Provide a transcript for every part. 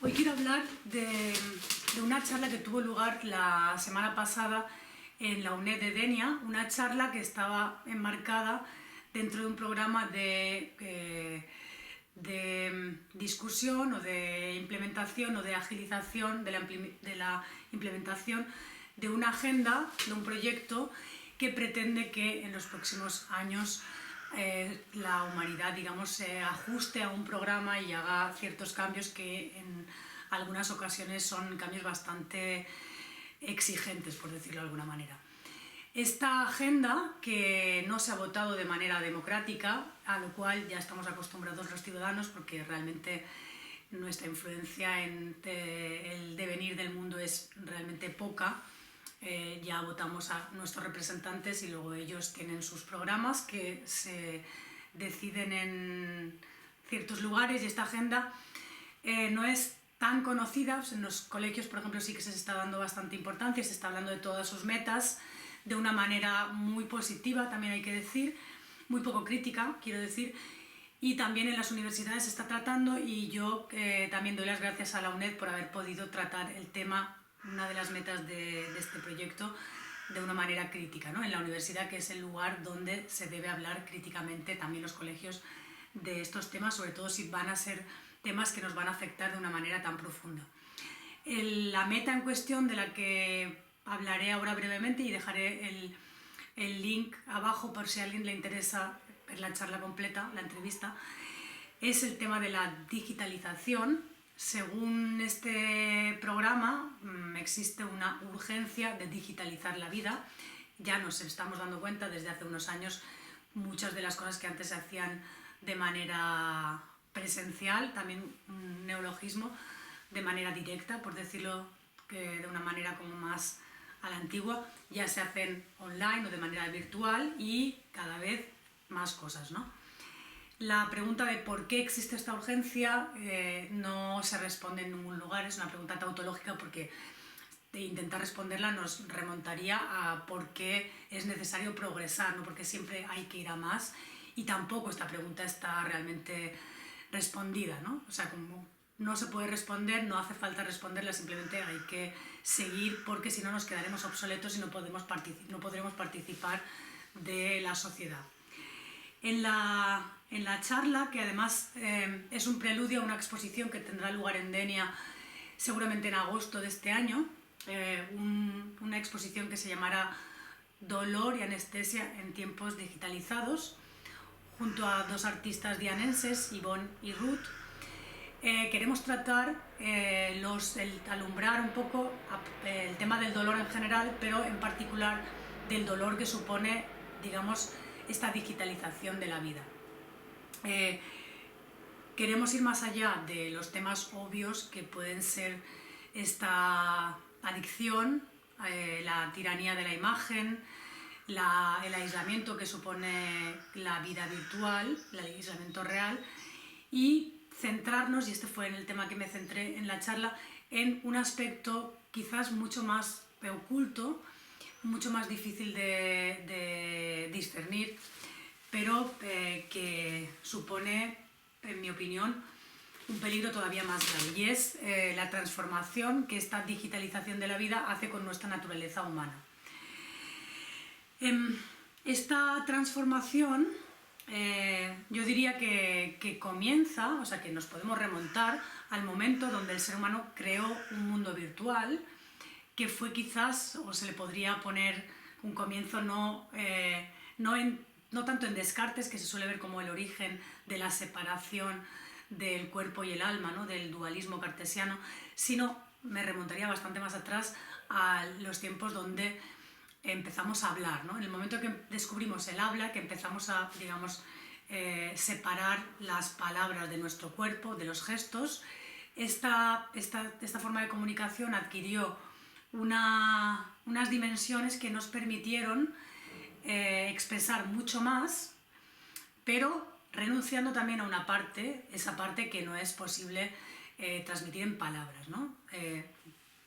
Hoy quiero hablar de una charla que tuvo lugar la semana pasada en la UNED de Denia, una charla que estaba enmarcada dentro de un programa de discusión o de implementación o de agilización de la implementación de una agenda, de un proyecto que pretende que en los próximos años la humanidad, digamos, se ajuste a un programa y haga ciertos cambios que en algunas ocasiones son cambios bastante exigentes, por decirlo de alguna manera. Esta agenda, que no se ha votado de manera democrática, a lo cual ya estamos acostumbrados los ciudadanos porque realmente nuestra influencia en el devenir del mundo es realmente poca. Ya votamos a nuestros representantes y luego ellos tienen sus programas que se deciden en ciertos lugares, y esta agenda no es tan conocida. En los colegios, por ejemplo, sí que se está dando bastante importancia, se está hablando de todas sus metas de una manera muy positiva, también hay que decir, muy poco crítica, quiero decir, y también en las universidades se está tratando, y yo también doy las gracias a la UNED por haber podido tratar el tema, una de las metas de este proyecto, de una manera crítica, ¿no? En la universidad, que es el lugar donde se debe hablar críticamente, también los colegios, de estos temas, sobre todo si van a ser temas que nos van a afectar de una manera tan profunda. La meta en cuestión, de la que hablaré ahora brevemente y dejaré el link abajo por si a alguien le interesa ver la charla completa, la entrevista, es el tema de la digitalización. Según este programa, existe una urgencia de digitalizar la vida. Ya nos estamos dando cuenta desde hace unos años, muchas de las cosas que antes se hacían de manera presencial, también un neologismo, de manera directa, por decirlo de una manera como más a la antigua, ya se hacen online o de manera virtual, y cada vez más cosas, ¿no? La pregunta de por qué existe esta urgencia no se responde en ningún lugar, es una pregunta tautológica, porque de intentar responderla nos remontaría a por qué es necesario progresar, no porque siempre hay que ir a más, y tampoco esta pregunta está realmente respondida, ¿no? O sea, como no se puede responder, no hace falta responderla, simplemente hay que seguir, porque si no nos quedaremos obsoletos y no podremos participar de la sociedad. En la charla, que además es un preludio a una exposición que tendrá lugar en Denia seguramente en agosto de este año, una exposición que se llamará Dolor y anestesia en tiempos digitalizados, junto a dos artistas dianenses, Yvonne y Ruth. Queremos tratar, alumbrar un poco el tema del dolor en general, pero en particular del dolor que supone, digamos, esta digitalización de la vida. Queremos ir más allá de los temas obvios que pueden ser esta adicción, la tiranía de la imagen, el aislamiento que supone la vida virtual, el aislamiento real, y centrarnos, y este fue en el tema que me centré en la charla, en un aspecto quizás mucho más oculto, mucho más difícil de discernir, pero que supone, en mi opinión, un peligro todavía más grave, y es la transformación que esta digitalización de la vida hace con nuestra naturaleza humana. Esta transformación, yo diría que comienza, o sea, que nos podemos remontar al momento donde el ser humano creó un mundo virtual, que fue quizás, o se le podría poner un comienzo no tanto en Descartes, que se suele ver como el origen de la separación del cuerpo y el alma, ¿no?, del dualismo cartesiano, sino me remontaría bastante más atrás a los tiempos donde empezamos a hablar, ¿no? En el momento que descubrimos el habla, que empezamos a, digamos, separar las palabras de nuestro cuerpo, de los gestos, esta forma de comunicación adquirió unas dimensiones que nos permitieron expresar mucho más, pero renunciando también a una parte, esa parte que no es posible transmitir en palabras, ¿no?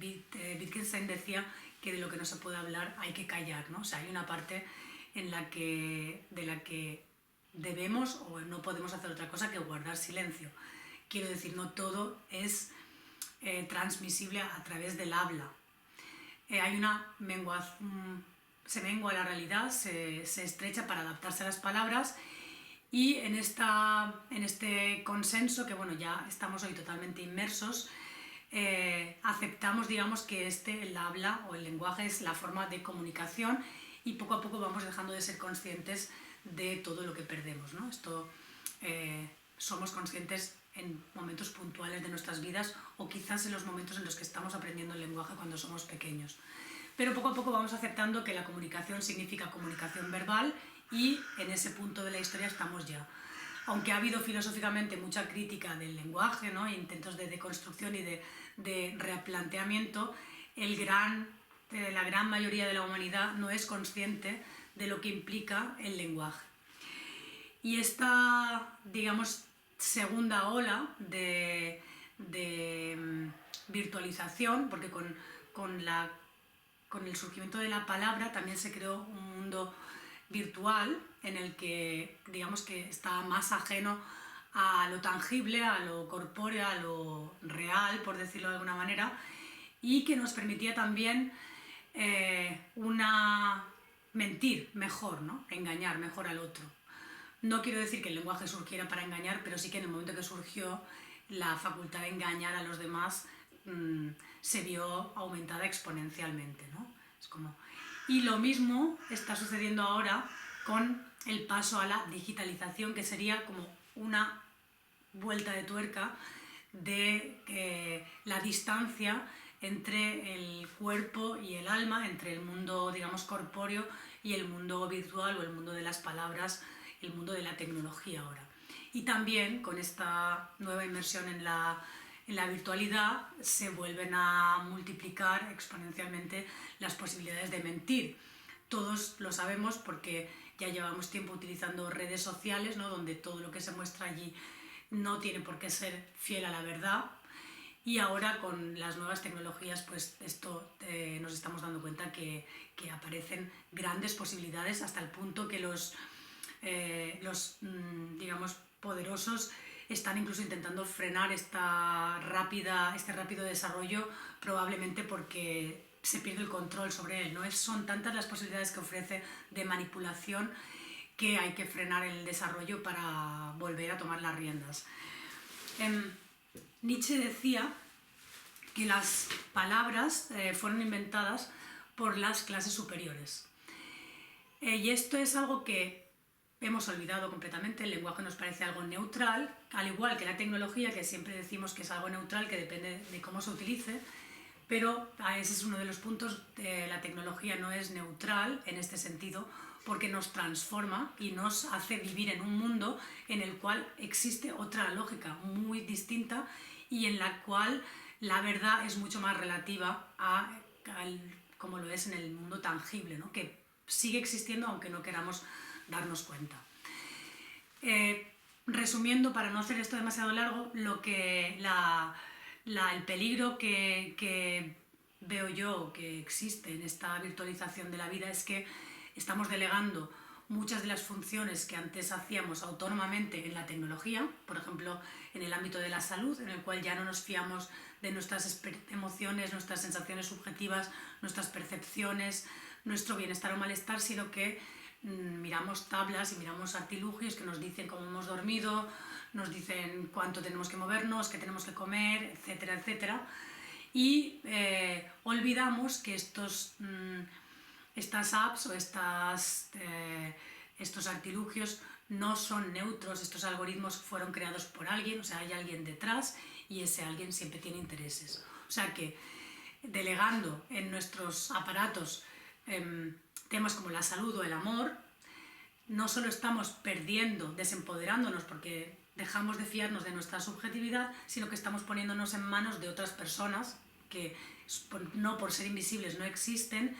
Wittgenstein decía que de lo que no se puede hablar hay que callar, ¿no? O sea, hay una parte de la que debemos o no podemos hacer otra cosa que guardar silencio. Quiero decir, no todo es transmisible a través del habla. Se mengua la realidad, se estrecha para adaptarse a las palabras, y en este consenso, que bueno, ya estamos hoy totalmente inmersos, aceptamos, digamos, que el habla o el lenguaje es la forma de comunicación, y poco a poco vamos dejando de ser conscientes de todo lo que perdemos, ¿no? Somos conscientes en momentos puntuales de nuestras vidas, o quizás en los momentos en los que estamos aprendiendo el lenguaje cuando somos pequeños. Pero poco a poco vamos aceptando que la comunicación significa comunicación verbal, y en ese punto de la historia estamos ya. Aunque ha habido filosóficamente mucha crítica del lenguaje, ¿no? Intentos de deconstrucción y de replanteamiento, la gran mayoría de la humanidad no es consciente de lo que implica el lenguaje. Y esta, digamos, segunda ola de virtualización, porque con el surgimiento de la palabra también se creó un mundo virtual en el que, digamos, que está más ajeno a lo tangible, a lo corpóreo, a lo real, por decirlo de alguna manera, y que nos permitía también mentir mejor, ¿no? Engañar mejor al otro. No quiero decir que el lenguaje surgiera para engañar, pero sí que en el momento que surgió, la facultad de engañar a los demás se vio aumentada exponencialmente, ¿no? Y lo mismo está sucediendo ahora con el paso a la digitalización, que sería como una vuelta de tuerca de la distancia entre el cuerpo y el alma, entre el mundo, digamos, corpóreo y el mundo virtual, o el mundo de las palabras, el mundo de la tecnología ahora. Y también con esta nueva inmersión en la virtualidad se vuelven a multiplicar exponencialmente las posibilidades de mentir. Todos lo sabemos porque ya llevamos tiempo utilizando redes sociales, ¿no? Donde todo lo que se muestra allí no tiene por qué ser fiel a la verdad. Y ahora con las nuevas tecnologías, pues nos estamos dando cuenta que aparecen grandes posibilidades, hasta el punto que los digamos, poderosos están incluso intentando frenar este rápido desarrollo, probablemente porque se pierde el control sobre él, ¿no? Son tantas las posibilidades que ofrece de manipulación que hay que frenar el desarrollo para volver a tomar las riendas. Nietzsche decía que las palabras fueron inventadas por las clases superiores. Y esto es algo que hemos olvidado completamente. El lenguaje nos parece algo neutral, al igual que la tecnología, que siempre decimos que es algo neutral, que depende de cómo se utilice, pero ese es uno de los puntos. La tecnología no es neutral en este sentido, porque nos transforma y nos hace vivir en un mundo en el cual existe otra lógica muy distinta, y en la cual la verdad es mucho más relativa como lo es en el mundo tangible, ¿no? Que sigue existiendo aunque no queramos darnos cuenta. Resumiendo, para no hacer esto demasiado largo, el peligro que veo yo que existe en esta virtualización de la vida es que estamos delegando muchas de las funciones que antes hacíamos autónomamente en la tecnología, por ejemplo, en el ámbito de la salud, en el cual ya no nos fiamos de nuestras emociones, nuestras sensaciones subjetivas, nuestras percepciones, nuestro bienestar o malestar, sino que miramos tablas y miramos artilugios que nos dicen cómo hemos dormido, nos dicen cuánto tenemos que movernos, qué tenemos que comer, etcétera, etcétera. Y olvidamos que estas apps o estos artilugios no son neutros. Estos algoritmos fueron creados por alguien, o sea, hay alguien detrás, y ese alguien siempre tiene intereses. O sea que, delegando en nuestros aparatos temas como la salud o el amor, no solo estamos perdiendo, desempoderándonos porque dejamos de fiarnos de nuestra subjetividad, sino que estamos poniéndonos en manos de otras personas que, no por ser invisibles, no existen,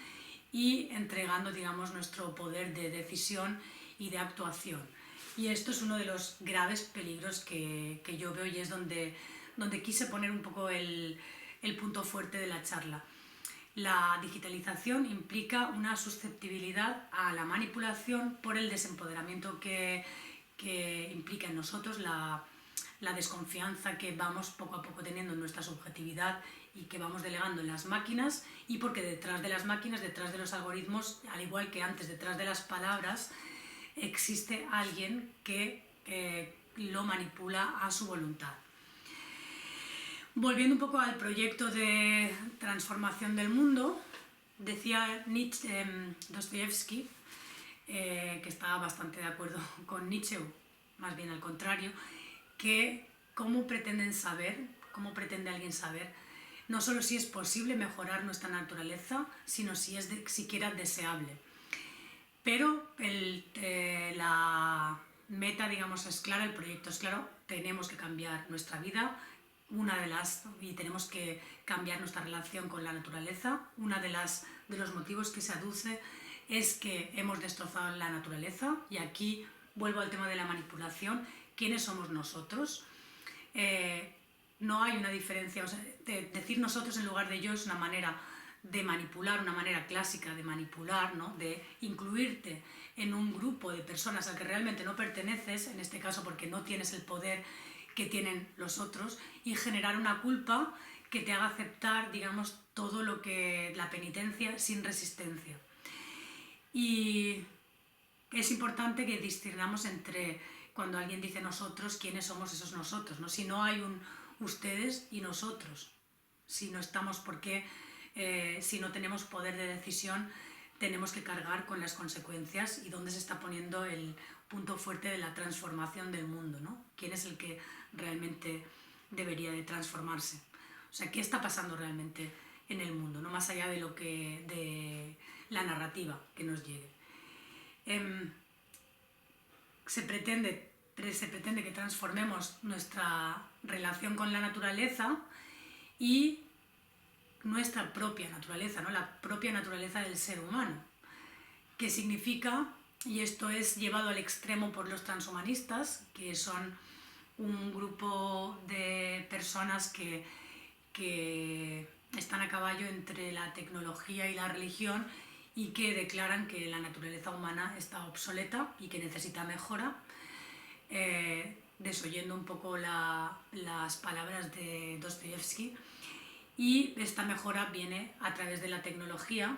y entregando, digamos, nuestro poder de decisión y de actuación. Y esto es uno de los graves peligros que yo veo, y es donde quise poner un poco el punto fuerte de la charla. La digitalización implica una susceptibilidad a la manipulación por el desempoderamiento que implica en nosotros la desconfianza que vamos poco a poco teniendo en nuestra subjetividad y que vamos delegando en las máquinas, y porque detrás de las máquinas, detrás de los algoritmos, al igual que antes detrás de las palabras, existe alguien que lo manipula a su voluntad. Volviendo un poco al proyecto de transformación del mundo, decía Dostoyevsky, que estaba bastante de acuerdo con Nietzsche, más bien al contrario, que cómo pretende alguien saber no solo si es posible mejorar nuestra naturaleza, sino si es siquiera deseable. Pero la meta, digamos, es clara, el proyecto es claro, tenemos que cambiar nuestra vida, y tenemos que cambiar nuestra relación con la naturaleza. De los motivos que se aduce es que hemos destrozado la naturaleza, y aquí vuelvo al tema de la manipulación. ¿Quiénes somos nosotros? No hay una diferencia, decir nosotros en lugar de yo es una manera de manipular, una manera clásica de manipular, ¿no? De incluirte en un grupo de personas al que realmente no perteneces, en este caso porque no tienes el poder que tienen los otros, y generar una culpa que te haga aceptar, digamos, todo lo que la penitencia sin resistencia. Y es importante que distingamos entre cuando alguien dice nosotros, quiénes somos esos nosotros, ¿no? Si no hay un ustedes y nosotros, si no estamos, porque si no tenemos poder de decisión, tenemos que cargar con las consecuencias, y dónde se está poniendo el punto fuerte de la transformación del mundo, ¿no? ¿Quién es el que realmente debería de transformarse? O sea, ¿qué está pasando realmente en el mundo, no más allá de la narrativa que nos llegue? Se pretende que transformemos nuestra relación con la naturaleza y nuestra propia naturaleza, ¿no? La propia naturaleza del ser humano, que significa, y esto es llevado al extremo por los transhumanistas, que son un grupo de personas que están a caballo entre la tecnología y la religión, y que declaran que la naturaleza humana está obsoleta y que necesita mejora, desoyendo un poco las palabras de Dostoyevsky. Y esta mejora viene a través de la tecnología,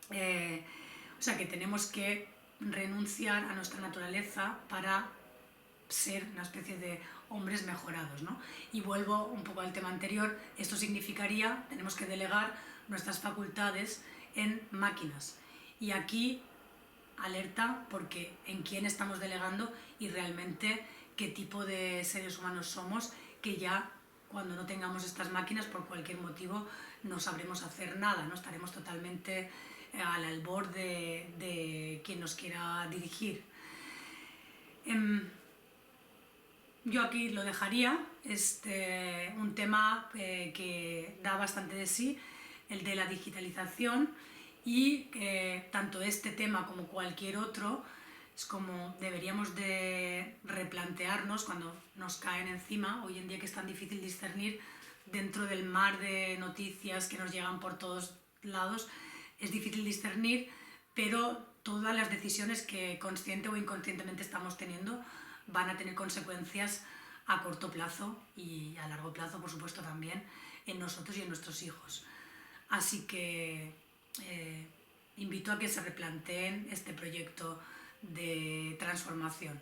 o sea que tenemos que renunciar a nuestra naturaleza para ser una especie de hombres mejorados, ¿no? Y vuelvo un poco al tema anterior, esto significaría, tenemos que delegar nuestras facultades en máquinas. Y aquí, alerta, porque en quién estamos delegando y realmente qué tipo de seres humanos somos, que ya cuando no tengamos estas máquinas, por cualquier motivo, no sabremos hacer nada, ¿no? Estaremos totalmente al albor de quien nos quiera dirigir. Yo aquí lo dejaría, un tema que da bastante de sí, el de la digitalización, y tanto este tema como cualquier otro es como deberíamos de replantearnos cuando nos caen encima, hoy en día que es tan difícil discernir dentro del mar de noticias que nos llegan por todos lados, es difícil discernir, pero todas las decisiones que consciente o inconscientemente estamos teniendo van a tener consecuencias a corto plazo y a largo plazo, por supuesto, también en nosotros y en nuestros hijos. Así que invito a que se replanteen este proyecto de transformación.